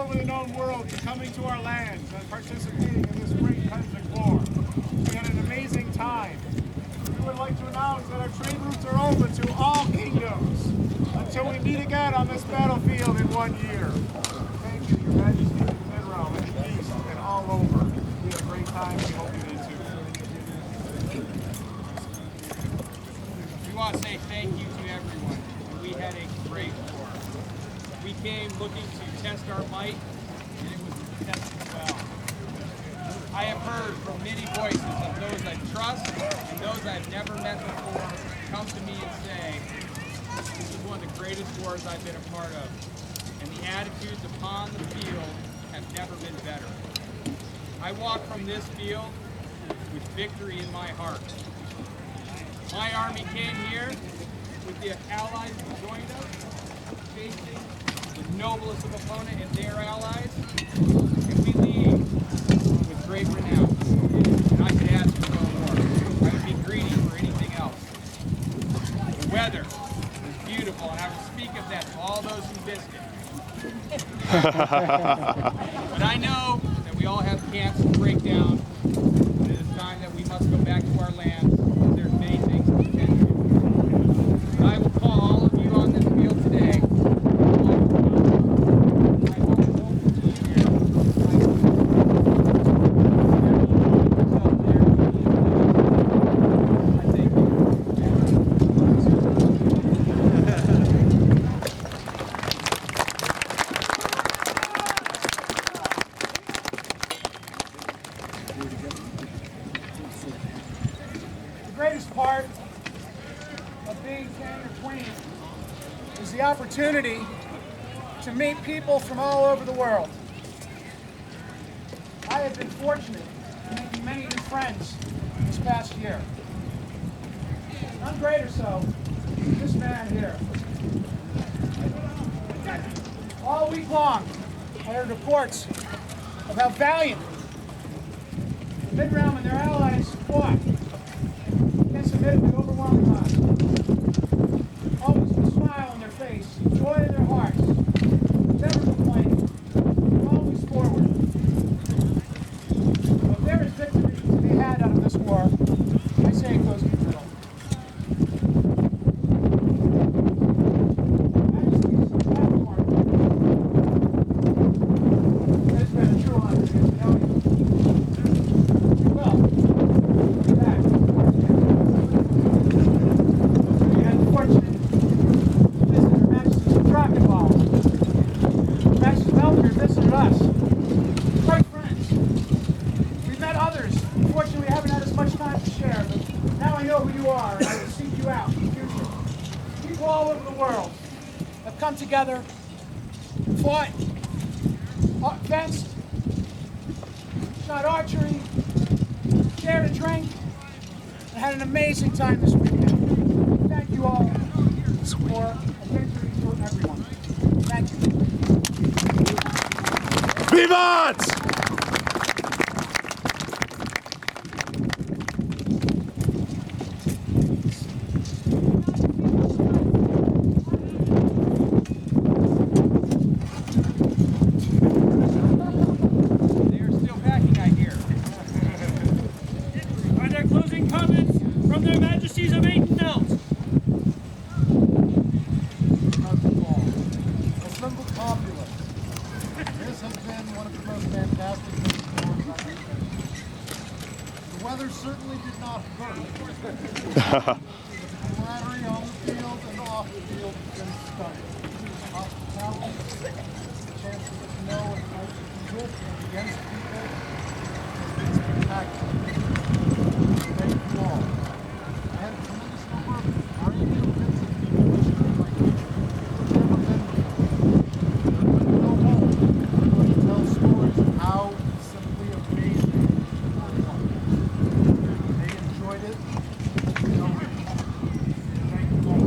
over the known world coming to our lands and participating in this great Pennsic War. We had an amazing time. We would like to announce that our trade routes are open to all kingdoms until we meet again on this battlefield in 1 year. Thank you, Your Majesty, in the Mid-Realm and the East and all over. We had a great time. We hope you did too. We want to say thank you to everyone. We had a great war. We came looking to test our might, and it was tested well. I have heard from many voices of those I trust and those I've never met before come to me and say, this is one of the greatest wars I've been a part of, and the attitudes upon the field have never been better. I walk from this field with victory in my heart. My army came here with the allies who joined us, facing the noblest of opponent and their allies, and we leave with great renown. And I could ask for no more. I would be greedy for anything else. The weather is beautiful, and I will speak of that to all those who visit. But I know that we all have camps to break down, and it is time that we must go back to our lands. There's many things we can do. I will call all of you on this field today. The greatest part of being king or queen is the opportunity to meet people from all over the world. I have been fortunate in making many new friends this past year. None greater so than this man here. All week long, I heard reports of how valiant the Mid-Realm and their allies fought against the overwhelming odds. Always with a smile on their face, joy in their hearts, never complaining, always forward. If there is victory to be had out of this war, I say it goes to Israel. It has been a true honor to know you. Well, with that, we had the fortune to visit Her Majesty's Tropical. Her Majesty's Melbourne visited us. Great friends. We've met others. Unfortunately, we haven't had as much time to share, but now I know who you are, and I will seek you out in the future. People all over the world have come together, fought, fenced, shot archery, shared a drink, and had an amazing time this weekend. Thank you all for a victory to everyone. Thank you. Vivant! They are still packing, I hear. Are there closing comments from their Majesties of Eight and Belt? Assembled populace. This has been one of the most fantastic wars I've been. The weather certainly did not hurt. The camaraderie on the field and off the field has been stunning. Hospitality, the chance to get to know and fight with and against people has been spectacular. Thank you all. I had a tremendous number of brave and convincing people visiting my country. Never been before. They go home and tell stories of how simply amazing it was. They enjoyed it. Thank you all.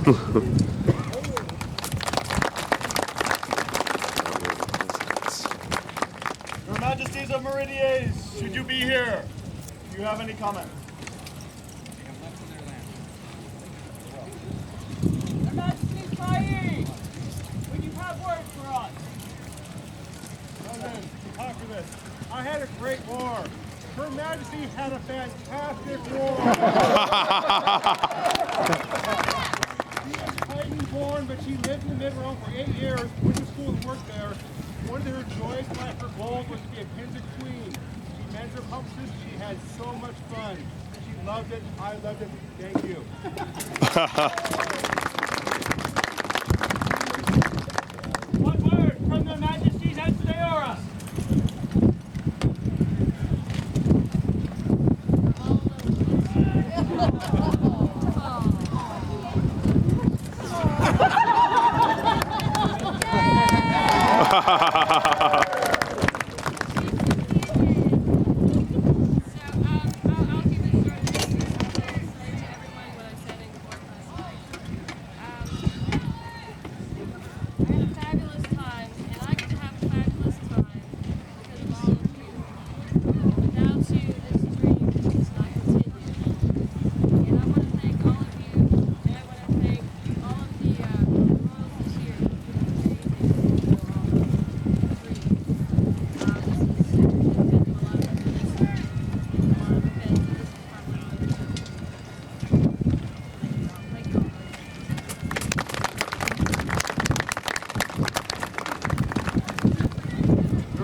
Your Majesties of Meridies, should you be here? Do you have any comments? Your Majesty's Tyee, would you have words for us? President, after this, I had a great war. Her Majesty had a fantastic war. She was Titan-born, but she lived in the mid-realm for 8 years, went to school and worked there. One of her joys in life, her goal was to be a Pennsic queen. She meant her purposes. She had so much fun. She loved it. I loved it. Thank you. One word from their Majesties and Seora.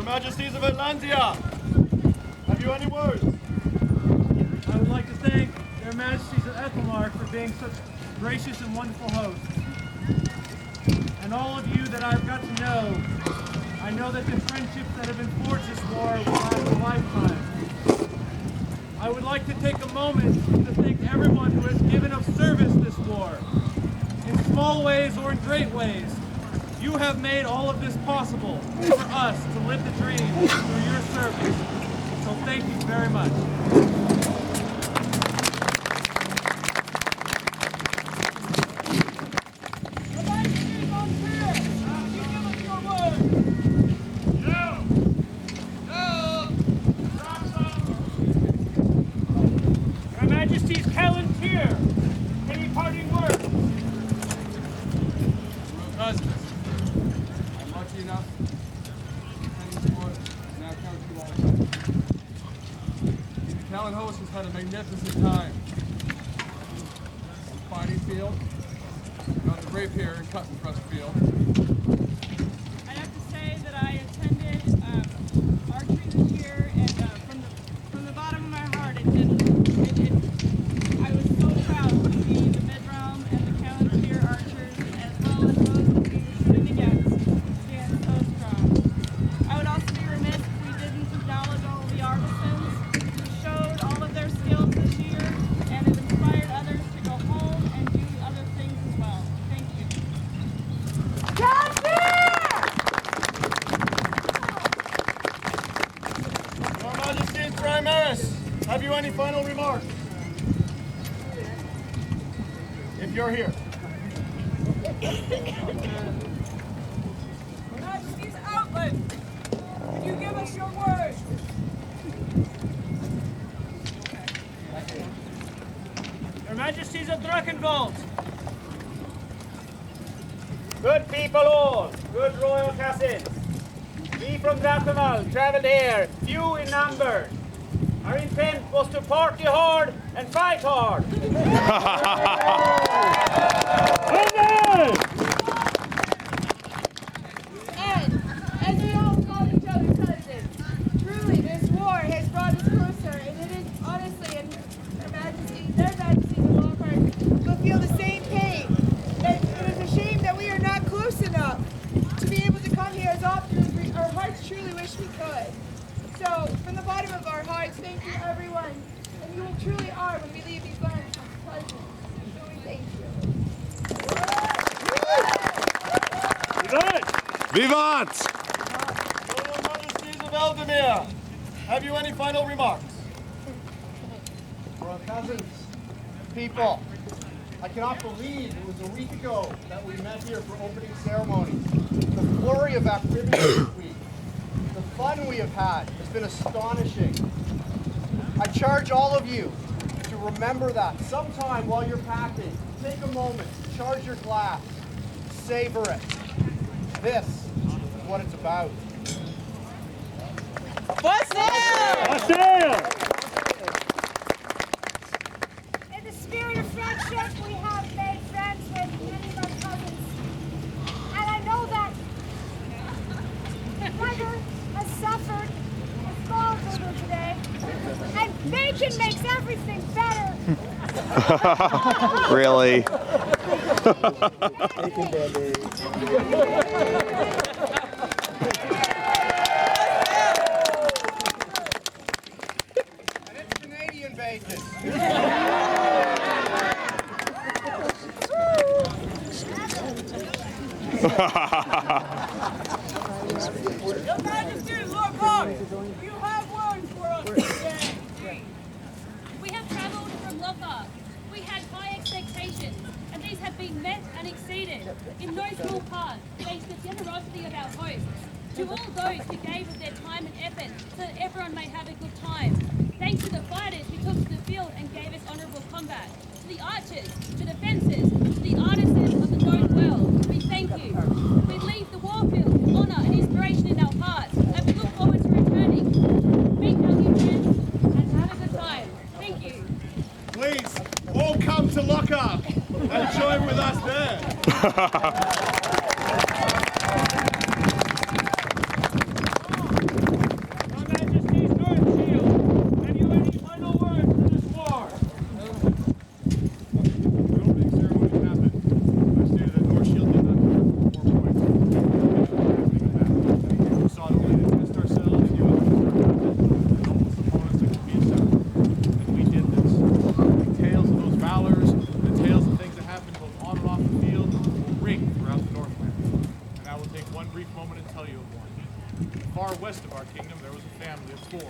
Majesties of Atlantia, have you any words? I would like to thank their Majesties of Ethelmark for being such gracious and wonderful hosts. And all of you that I've got to know, I know that the friendships that have been forged this war will last a lifetime. I would like to take a moment to thank everyone who has given of service this war, in small ways or in great ways. You have made all of this possible for us to live the dream through your service. So thank you very much. Your Majesty's on here. You give us your word. Your Majesty's Palantir. Any parting words? Cousins, I'm lucky enough to attend this war and now count you all. The Callan host has had a magnificent time on the fighting field, and on the rapier and cut and thrust field. I'd have to say that I attended archery this year, and from the bottom of my heart, I was so proud to see the mid-realm and the Palantir archers, as well as those that we were shooting against, stand so strong. I would also be remiss if we didn't acknowledge all of the artisans who showed all of their skills this year and have inspired others to go home and do other things as well. Thank you. Your Majesties Primaris, have you any final remarks? If you're here. Your Majesty's Outland, could you give us your word? Your Majesty's of Drachenwald. Good people all, good royal cousins. We from Drachenwald traveled here, few in number. Our intent was to party hard and fight hard. And as we all call each other cousins, truly this war has brought us closer, and it is honestly, and their majesties of Lockhart will feel the same pain. That it is a shame that we are not close enough to be able to come here as often as our hearts truly wish we could. So, from the bottom of our hearts, thank you everyone, and you truly are, when we leave these lands, cousins. So we thank you. Vivant! Royal Majesties of Eldemir, have you any final remarks? Royal cousins, people, I cannot believe it was a week ago that we met here for opening ceremonies. The flurry of activity this week, the fun we have had has been astonishing. I charge all of you to remember that sometime while you're packing, take a moment, charge your glass, savor it. This is what it's about. In the spirit of friendship, we have made friends with many of our cousins. And I know that brother has suffered a small burger today. And bacon makes everything better. Really? And it's Canadian bacon. Your Majesty, look up! You have words for us today. We have travelled from Locker. We had high expectations, and these have been met and exceeded, in no small part, thanks to the generosity of our hosts. To all those who gave of their time and effort so that everyone may have a good time. Thanks to the fighters who took to the field and gave us honourable combat. To the archers, to the fencers, to the artisans of the known world, we thank you. We leave the warfield with honour and inspiration in our hearts, and we look forward to returning. Meet our new friends and have a good time. Thank you. Please, all come to lock up and join with us there. Your Majesty's North Shield, have you any final words for this war? The opening ceremony happened. I stated that North Shield did not care for 4 points. We sought only to test ourselves and you understand the noblest opponents that could be assembled. And we did this. The tales of those valors, the tales of things that happened both on and off the field will ring throughout the Northland. And I will take one brief moment and tell you of one. Far west of our kingdom, there was a family of 4.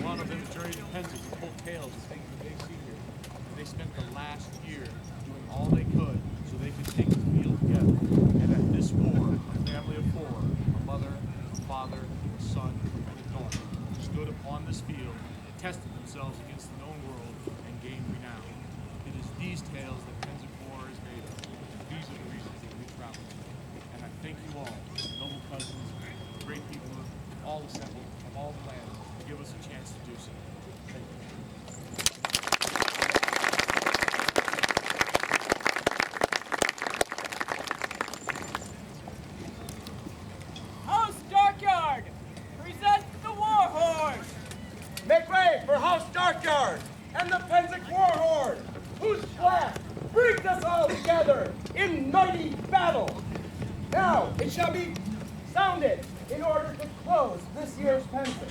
One of them journeyed to Pennsic and told tales of things that they see here. And they spent the last year doing all they could so they could take the field together. And at this war, a family of 4, a mother, a father, a son, and a daughter, stood upon this field, tested themselves against the known world, and gained renown. It is these tales that Pennsic War is made of. These are the reasons that we travel. And I thank you all, noble cousins, great people, all assembled from all the lands, to give us a chance to do so. Thank you. House Darkyard, present the war horse. Make way for House Darkyard and the Pennsic War Horde, whose flag brings us all together in mighty battle. Now it shall be sounded in order to close this year's Pennsic.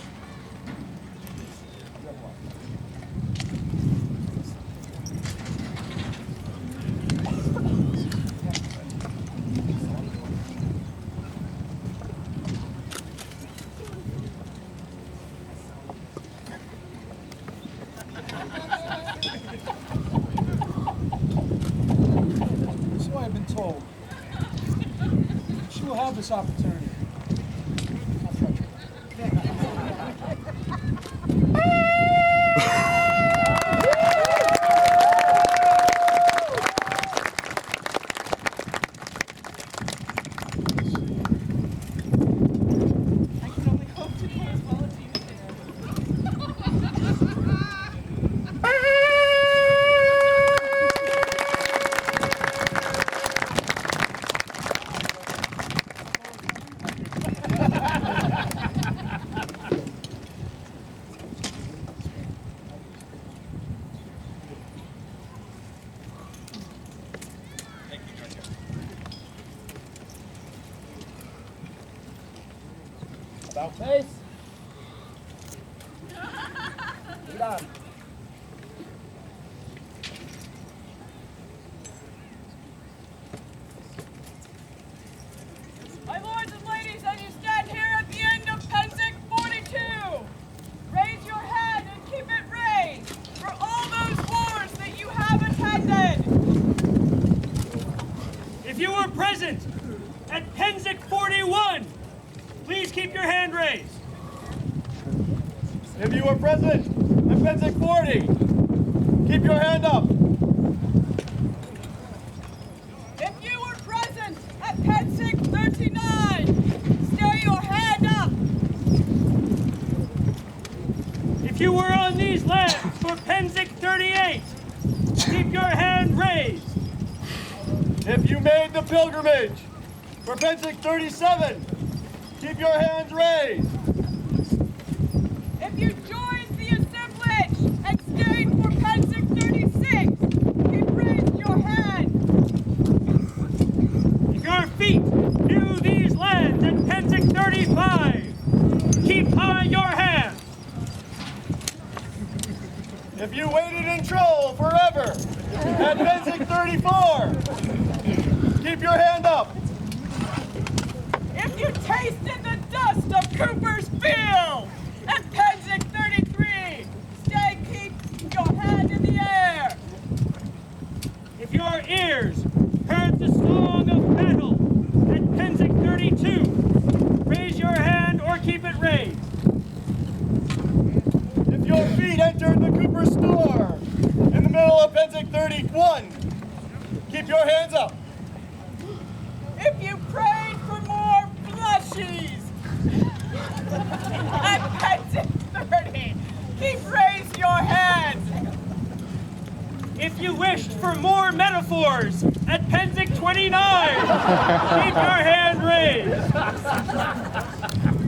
So I've been told. She will have this opportunity. I can only hope to do as well as you Thank you, Georgia. About face. Get on. My lords and ladies, as you stand here at the end of Pennsic 42, raise your hand and keep it raised for all those wars that you have attended. present at Pennsic 41, please keep your hand raised. If you were present at Pennsic 40, keep your hand up. If you were present at Pennsic 39, stay your hand up. If you were on these lands for Pennsic 38, keep your hand raised. If you made the pilgrimage for Pennsic 37, keep your hands raised. If you joined the assemblage and stayed for Pennsic 36, keep raised your hand. If your feet knew these lands at Pennsic 35, keep high your hand. If you waited in troll forever at Pennsic 34, keep your hand up. If you tasted the dust of Cooper's Field at Pennsic 33, keep your hand in the air. If your ears heard the song of battle at Pennsic 32, raise your hand or keep it raised. If your feet entered the Cooper store in the middle of Pennsic 31, keep your hands up. If you prayed for more plushies at Pennsic 30, raise your hand. If you wished for more metaphors at Pennsic 29, keep your hand raised.